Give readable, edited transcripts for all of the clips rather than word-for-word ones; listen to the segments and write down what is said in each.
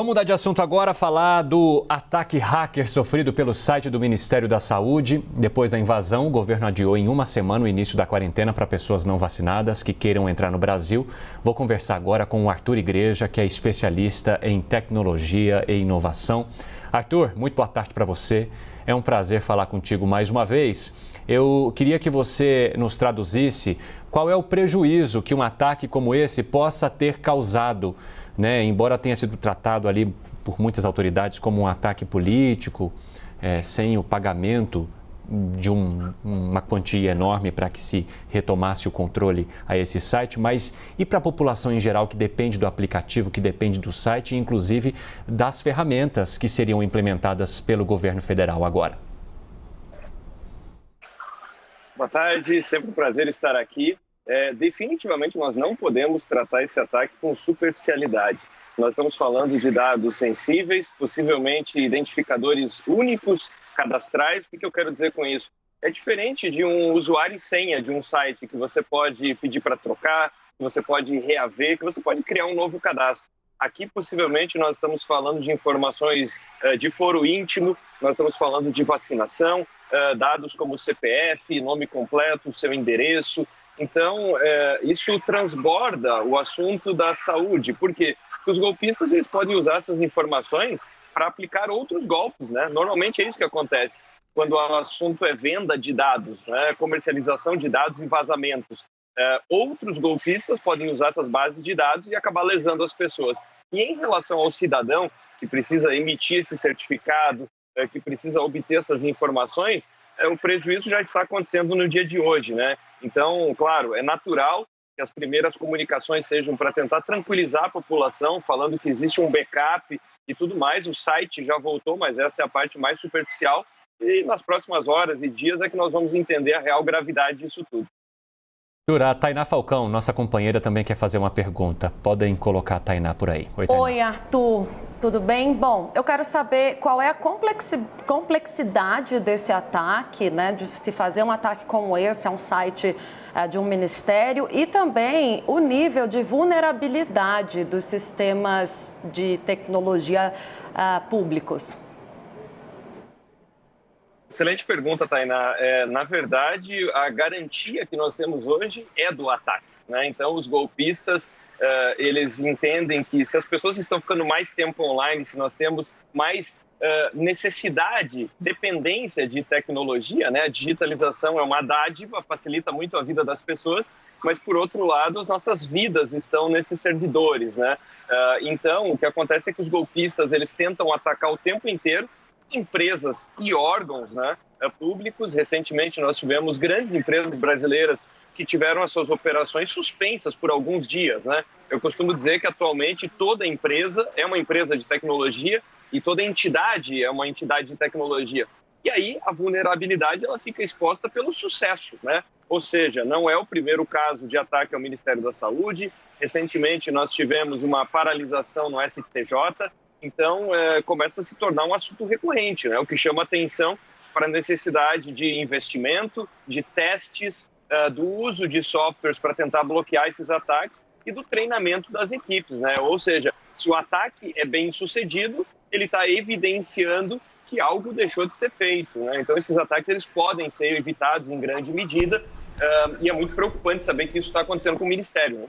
Vamos mudar de assunto agora, falar do ataque hacker sofrido pelo site do Ministério da Saúde. Depois da invasão, o governo adiou em uma semana o início da quarentena para pessoas não vacinadas que queiram entrar no Brasil. Vou conversar agora com o Arthur Igreja, que é especialista em tecnologia e inovação. Arthur, muito boa tarde para você. É um prazer falar contigo mais uma vez. Eu queria que você nos traduzisse qual é o prejuízo que um ataque como esse possa ter causado, né? Embora tenha sido tratado ali por muitas autoridades como um ataque político, sem o pagamento de uma quantia enorme para que se retomasse o controle a esse site, mas e para a população em geral que depende do aplicativo, que depende do site, inclusive das ferramentas que seriam implementadas pelo governo federal agora? Boa tarde, sempre um prazer estar aqui. Definitivamente nós não podemos tratar esse ataque com superficialidade. Nós estamos falando de dados sensíveis, possivelmente identificadores únicos, cadastrais. O que eu quero dizer com isso? É diferente de um usuário e senha de um site que você pode pedir para trocar, que você pode reaver, que você pode criar um novo cadastro. Aqui, possivelmente, nós estamos falando de informações de foro íntimo, nós estamos falando de vacinação, dados como CPF, nome completo, seu endereço. Então, isso transborda o assunto da saúde. Por quê? Porque os golpistas eles podem usar essas informações para aplicar outros golpes, né? Normalmente é isso que acontece quando o assunto é venda de dados, né? Comercialização de dados e vazamentos. Outros golpistas podem usar essas bases de dados e acabar lesando as pessoas. E em relação ao cidadão que precisa emitir esse certificado, que precisa obter essas informações, o prejuízo já está acontecendo no dia de hoje, né? Então, claro, é natural que as primeiras comunicações sejam para tentar tranquilizar a população, falando que existe um backup e tudo mais. O site já voltou, mas essa é a parte mais superficial. E nas próximas horas e dias é que nós vamos entender a real gravidade disso tudo. A Tainá Falcão, nossa companheira, também quer fazer uma pergunta. Podem colocar a Tainá por aí. Oi, Tainá. Oi, Arthur. Tudo bem? Bom, eu quero saber qual é a complexidade desse ataque, né? De se fazer um ataque como esse a um site de um ministério e também o nível de vulnerabilidade dos sistemas de tecnologia públicos. Excelente pergunta, Tainá. Na verdade, a garantia que nós temos hoje é do ataque, né? Então, os golpistas, eles entendem que se as pessoas estão ficando mais tempo online, se nós temos mais necessidade, dependência de tecnologia, né? A digitalização é uma dádiva, facilita muito a vida das pessoas, mas, por outro lado, as nossas vidas estão nesses servidores, né? Então, o que acontece é que os golpistas, eles tentam atacar o tempo inteiro empresas e órgãos, né, públicos. Recentemente nós tivemos grandes empresas brasileiras que tiveram as suas operações suspensas por alguns dias, né? Eu costumo dizer que atualmente toda empresa é uma empresa de tecnologia e toda entidade é uma entidade de tecnologia. E aí a vulnerabilidade ela fica exposta pelo sucesso, né? Ou seja, não é o primeiro caso de ataque ao Ministério da Saúde. Recentemente nós tivemos uma paralisação no STJ. Então, começa a se tornar um assunto recorrente, né? O que chama atenção para a necessidade de investimento, de testes, do uso de softwares para tentar bloquear esses ataques e do treinamento das equipes, né? Ou seja, se o ataque é bem sucedido, ele está evidenciando que algo deixou de ser feito, né? Então, esses ataques eles podem ser evitados em grande medida e é muito preocupante saber que isso está acontecendo com o Ministério, né?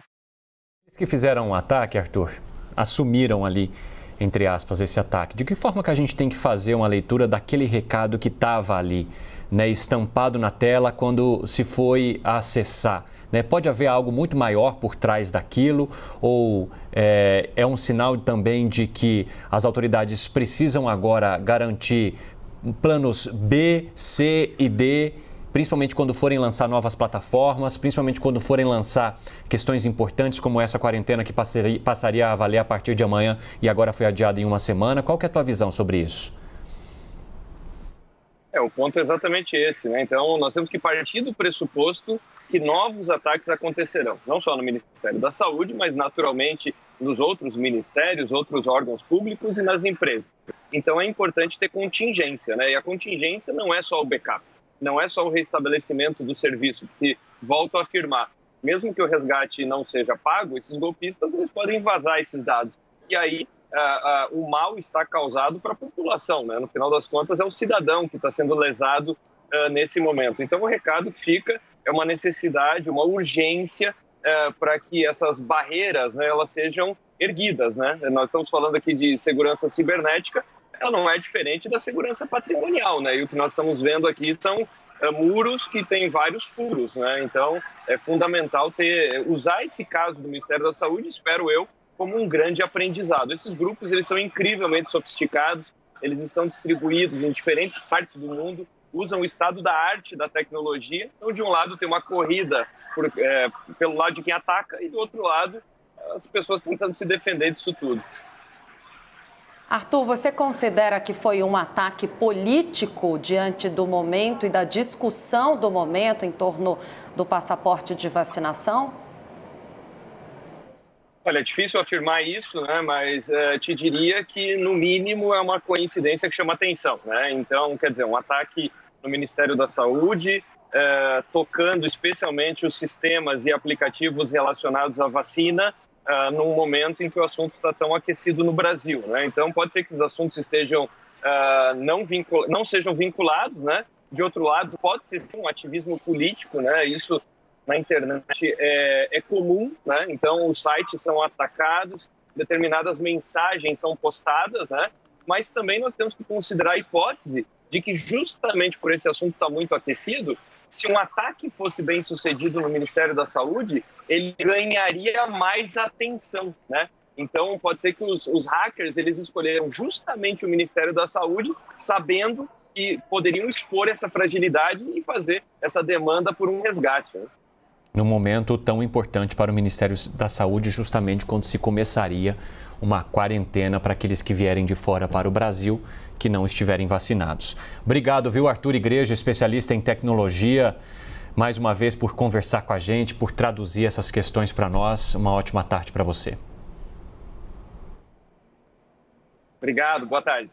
Os que fizeram um ataque, Arthur, assumiram ali, entre aspas, esse ataque. De que forma que a gente tem que fazer uma leitura daquele recado que estava ali, né, estampado na tela quando se foi acessar? Né? Pode haver algo muito maior por trás daquilo ou é um sinal também de que as autoridades precisam agora garantir planos B, C e D, principalmente quando forem lançar novas plataformas, principalmente quando forem lançar questões importantes como essa quarentena que passaria a valer a partir de amanhã e agora foi adiada em uma semana. Qual que é a tua visão sobre isso? O ponto é exatamente esse, né? Então, nós temos que partir do pressuposto que novos ataques acontecerão, não só no Ministério da Saúde, mas naturalmente nos outros ministérios, outros órgãos públicos e nas empresas. Então, é importante ter contingência, né? E a contingência não é só o backup. Não é só o restabelecimento do serviço, porque, volto a afirmar, mesmo que o resgate não seja pago, esses golpistas eles podem vazar esses dados. E aí o mal está causado para a população, né? No final das contas, é o cidadão que está sendo lesado nesse momento. Então, o recado que fica é uma necessidade, uma urgência para que essas barreiras, né, elas sejam erguidas, né? Nós estamos falando aqui de segurança cibernética, ela não é diferente da segurança patrimonial, né? E o que nós estamos vendo aqui são muros que têm vários furos, né? Então, é fundamental usar esse caso do Ministério da Saúde, espero eu, como um grande aprendizado. Esses grupos, eles são incrivelmente sofisticados, eles estão distribuídos em diferentes partes do mundo, usam o estado da arte da tecnologia. Então, de um lado, tem uma corrida pelo lado de quem ataca e, do outro lado, as pessoas tentando se defender disso tudo. Arthur, você considera que foi um ataque político diante do momento e da discussão do momento em torno do passaporte de vacinação? Olha, é difícil afirmar isso, né? Mas te diria que, no mínimo, é uma coincidência que chama atenção, né? Então, quer dizer, um ataque no Ministério da Saúde, tocando especialmente os sistemas e aplicativos relacionados à vacina, num momento em que o assunto está tão aquecido no Brasil, né? Então, pode ser que esses assuntos estejam, não sejam vinculados, né? De outro lado, pode ser sim, um ativismo político, né? Isso na internet é comum, né? Então, os sites são atacados, determinadas mensagens são postadas, né? Mas também nós temos que considerar a hipótese de que justamente por esse assunto estar muito aquecido, se um ataque fosse bem sucedido no Ministério da Saúde, ele ganharia mais atenção, né? Então, pode ser que os hackers, eles escolheram justamente o Ministério da Saúde, sabendo que poderiam expor essa fragilidade e fazer essa demanda por um resgate, né? Num momento tão importante para o Ministério da Saúde, justamente quando se começaria uma quarentena para aqueles que vierem de fora para o Brasil, que não estiverem vacinados. Obrigado, viu, Arthur Igreja, especialista em tecnologia, mais uma vez por conversar com a gente, por traduzir essas questões para nós. Uma ótima tarde para você. Obrigado, boa tarde.